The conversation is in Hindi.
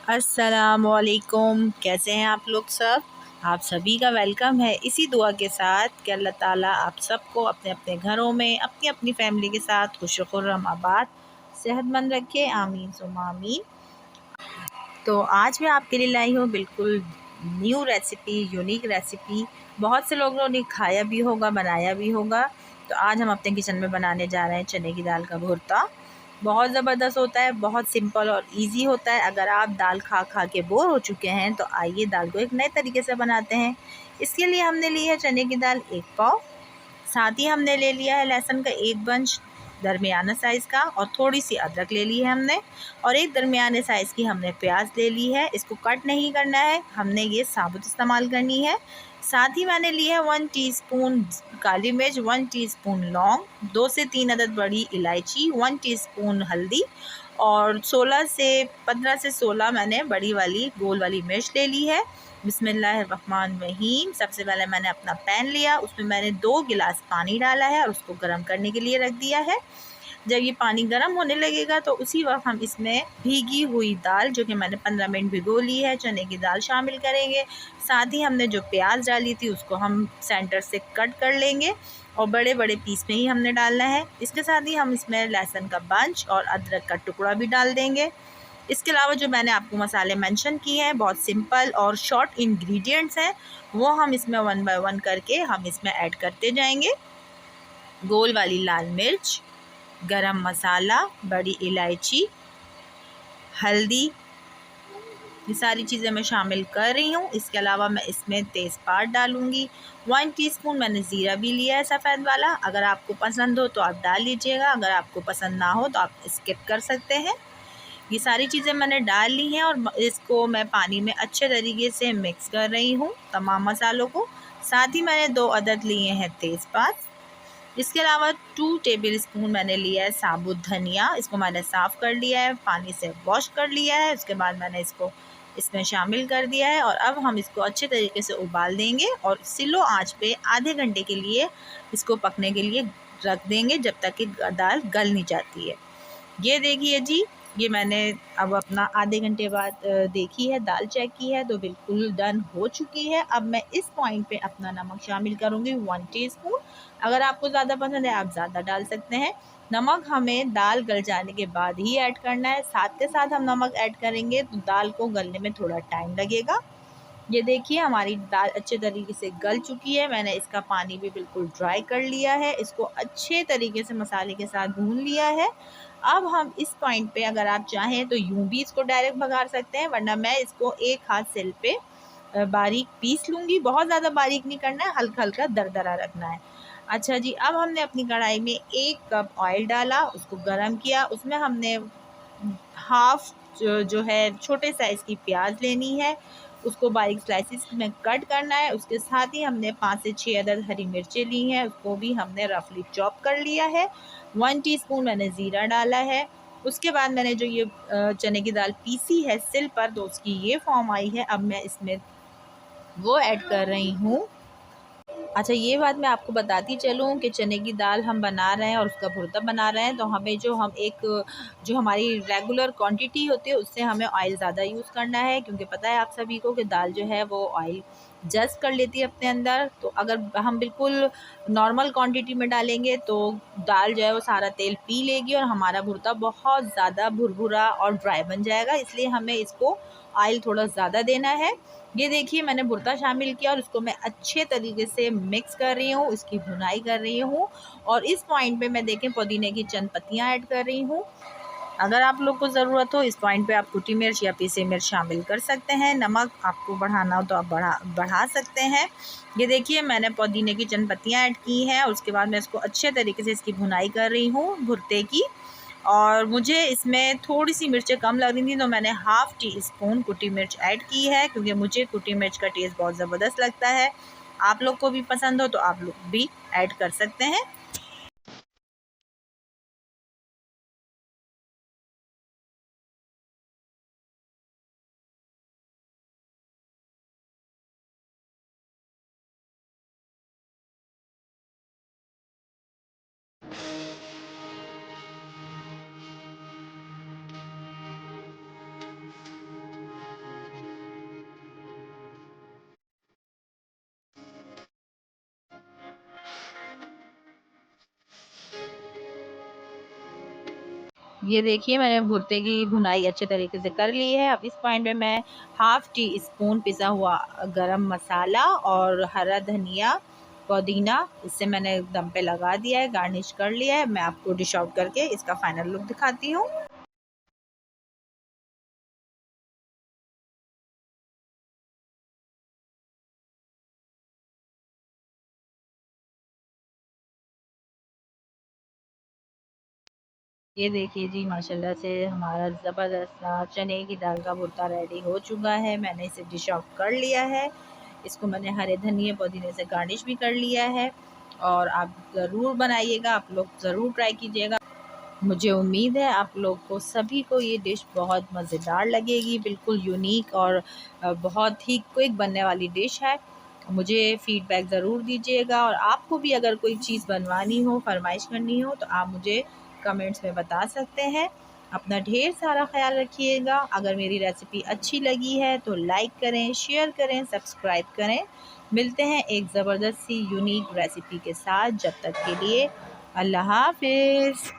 अस्सलामुअलैकुम। कैसे हैं आप लोग सब? आप सभी का वेलकम है इसी दुआ के साथ कि अल्लाह ताला आप सबको अपने अपने घरों में अपनी अपनी फैमिली के साथ खुश खुर्रम आबाद सेहतमंद रखे। आमीन सुम्मा आमीन। तो आज मैं आपके लिए लाई हूँ बिल्कुल न्यू रेसिपी, यूनिक रेसिपी। बहुत से लोगों ने खाया भी होगा, बनाया भी होगा। तो आज हम अपने किचन में बनाने जा रहे हैं चने की दाल का भुर्ता। बहुत ज़बरदस्त होता है, बहुत सिंपल और इजी होता है। अगर आप दाल खा खा के बोर हो चुके हैं तो आइए दाल को एक नए तरीके से बनाते हैं। इसके लिए हमने ली है चने की दाल 1 पाव। साथ ही हमने ले लिया है लहसुन का 1 बंच दरमियाना साइज़ का, और थोड़ी सी अदरक ले ली है हमने, और एक दरमियाने साइज़ की हमने प्याज ले ली है। इसको कट नहीं करना है, हमने ये साबुत इस्तेमाल करनी है। साथ ही मैंने ली है 1 टीस्पून काली मिर्च, 1 टीस्पून लौंग, 2 से 3 अदद बड़ी इलायची, 1 टीस्पून हल्दी, और 15 से 16 मैंने बड़ी वाली गोल वाली मिर्च ले ली है। बिस्मिल्लाहिर्रहमानिर्रहीम। सबसे पहले मैंने अपना पैन लिया, उसमें मैंने 2 गिलास पानी डाला है और उसको गर्म करने के लिए रख दिया है। जब ये पानी गर्म होने लगेगा तो उसी वक्त हम इसमें भीगी हुई दाल, जो कि मैंने 15 मिनट भिगो ली है, चने की दाल शामिल करेंगे। साथ ही हमने जो प्याज डाली थी उसको हम सेंटर से कट कर लेंगे और बड़े बड़े पीस में ही हमने डालना है। इसके साथ ही हम इसमें लहसुन का बंच और अदरक का टुकड़ा भी डाल देंगे। इसके अलावा जो मैंने आपको मसाले मेंशन किए हैं, बहुत सिंपल और शॉर्ट इंग्रेडिएंट्स हैं, वो हम इसमें 1 बाय 1 करके हम इसमें ऐड करते जाएंगे। गोल वाली लाल मिर्च, गरम मसाला, बड़ी इलायची, हल्दी, ये सारी चीज़ें मैं शामिल कर रही हूँ। इसके अलावा मैं इसमें तेज़पात डालूँगी। 1 टीस्पून मैंने ज़ीरा भी लिया है सफ़ेद वाला। अगर आपको पसंद हो तो आप डाल लीजिएगा, अगर आपको पसंद ना हो तो आप स्किप कर सकते हैं। ये सारी चीज़ें मैंने डाल ली हैं और इसको मैं पानी में अच्छे तरीके से मिक्स कर रही हूँ तमाम मसालों को। साथ ही मैंने 2 अदद लिए हैं तेज़पात। इसके अलावा 2 टेबल स्पून मैंने लिया है साबुत धनिया। इसको मैंने साफ़ कर लिया है, पानी से वॉश कर लिया है। उसके बाद मैंने इसको इसमें शामिल कर दिया है और अब हम इसको अच्छे तरीके से उबाल देंगे और स्लो आंच पे आधे घंटे के लिए इसको पकने के लिए रख देंगे, जब तक कि दाल गल नहीं जाती है। ये देखिए जी, ये मैंने अब अपना आधे घंटे बाद देखी है, दाल चेक की है तो बिल्कुल डन हो चुकी है। अब मैं इस पॉइंट पे अपना नमक शामिल करूँगी 1 टीस्पून। अगर आपको ज़्यादा पसंद है आप ज़्यादा डाल सकते हैं। नमक हमें दाल गल जाने के बाद ही ऐड करना है, साथ के साथ हम नमक ऐड करेंगे तो दाल को गलने में थोड़ा टाइम लगेगा। ये देखिए हमारी दाल अच्छे तरीके से गल चुकी है। मैंने इसका पानी भी बिल्कुल ड्राई कर लिया है, इसको अच्छे तरीके से मसाले के साथ भून लिया है। अब हम इस पॉइंट पे अगर आप चाहें तो यूं भी इसको डायरेक्ट भगार सकते हैं, वरना मैं इसको एक हाथ सिल पे बारीक पीस लूँगी। बहुत ज़्यादा बारीक नहीं करना है, हल्का हल्का दरदरा रखना है। अच्छा जी, अब हमने अपनी कढ़ाई में 1 कप ऑयल डाला, उसको गर्म किया। उसमें हमने हाफ जो है छोटे साइज़ की प्याज लेनी है, उसको बारीक स्लाइसिस में कट करना है। उसके साथ ही हमने 5 से 6 अदद हरी मिर्चें ली हैं, उसको भी हमने रफली चॉप कर लिया है। 1 टीस्पून मैंने ज़ीरा डाला है। उसके बाद मैंने जो ये चने की दाल पीसी है सिल पर, तो उसकी ये फॉर्म आई है। अब मैं इसमें वो ऐड कर रही हूँ। अच्छा, ये बात मैं आपको बताती चलूँ कि चने की दाल हम बना रहे हैं और उसका भुर्ता बना रहे हैं, तो हमें जो हमारी रेगुलर क्वांटिटी होती है उससे हमें ऑयल ज़्यादा यूज़ करना है, क्योंकि पता है आप सभी को कि दाल जो है वो ऑयल जज़्ब कर लेती है अपने अंदर। तो अगर हम बिल्कुल नॉर्मल क्वांटिटी में डालेंगे तो दाल जो है वो सारा तेल पी लेगी और हमारा भुर्ता बहुत ज़्यादा भुरभुरा और ड्राई बन जाएगा। इसलिए हमें इसको ऑयल थोड़ा ज़्यादा देना है। ये देखिए मैंने भुर्ता शामिल किया और इसको मैं अच्छे तरीके से मिक्स कर रही हूँ, इसकी भुनाई कर रही हूँ, और इस पॉइंट पे मैं देखें पुदीने की चंद पत्तियाँ ऐड कर रही हूँ। अगर आप लोग को ज़रूरत हो इस पॉइंट पे आप कुटी मिर्च या पीसी मिर्च शामिल कर सकते हैं। नमक आपको बढ़ाना हो तो आप बढ़ा सकते हैं। ये देखिए मैंने पुदीने की चंद पत्तियाँ ऐड की हैं और उसके बाद मैं इसको अच्छे तरीके से इसकी भुनाई कर रही हूँ भुर्ते की। और मुझे इसमें थोड़ी सी मिर्चें कम लग रही थी तो मैंने हाफ़ टी स्पून कुटी मिर्च ऐड की है, क्योंकि मुझे कुटी मिर्च का टेस्ट बहुत ज़बरदस्त लगता है। आप लोग को भी पसंद हो तो आप लोग भी ऐड कर सकते हैं। ये देखिए मैंने भुट्टे की भुनाई अच्छे तरीके से कर ली है। अब इस पॉइंट पे मैं हाफ टी स्पून पिसा हुआ गरम मसाला और हरा धनिया, पुदीना, इससे मैंने दम पे लगा दिया है, गार्निश कर लिया है। मैं आपको डिश आउट करके इसका फाइनल लुक दिखाती हूँ। ये देखिए जी, माशाल्लाह से हमारा ज़बरदस्त चने की दाल का भुर्ता रेडी हो चुका है। मैंने इसे डिश आउट कर लिया है। इसको मैंने हरे धनिया पुदीने से गार्निश भी कर लिया है। और आप ज़रूर बनाइएगा, आप लोग ज़रूर ट्राई कीजिएगा। मुझे उम्मीद है आप लोग को सभी को ये डिश बहुत मज़ेदार लगेगी। बिल्कुल यूनिक और बहुत ही क्विक बनने वाली डिश है। मुझे फ़ीडबैक ज़रूर दीजिएगा, और आपको भी अगर कोई चीज़ बनवानी हो, फ़रमाइश करनी हो, तो आप मुझे कमेंट्स में बता सकते हैं। अपना ढेर सारा ख़्याल रखिएगा। अगर मेरी रेसिपी अच्छी लगी है तो लाइक करें, शेयर करें, सब्सक्राइब करें। मिलते हैं एक ज़बरदस्त सी यूनिक रेसिपी के साथ। जब तक के लिए अल्लाह हाफ़िज़।